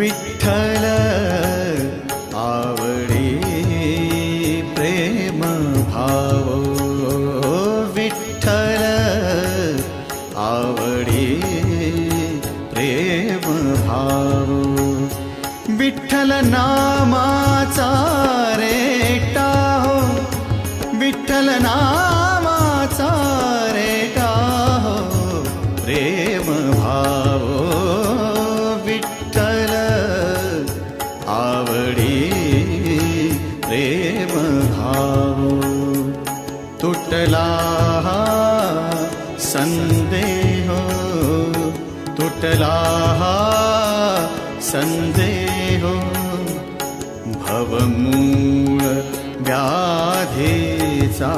विठ्ठल आवडी प्रेम भाव, विठ्ठल आवडी प्रेम भाव, विठ्ठल नामाचा रेटा हो, विठ्ठल नामाचा रेटा हो प्रेम भाव, विठ्ठल आवडी प्रेम भाव. तुटला संदेह, तुटला संदेह, भवमूळ व्याधीचा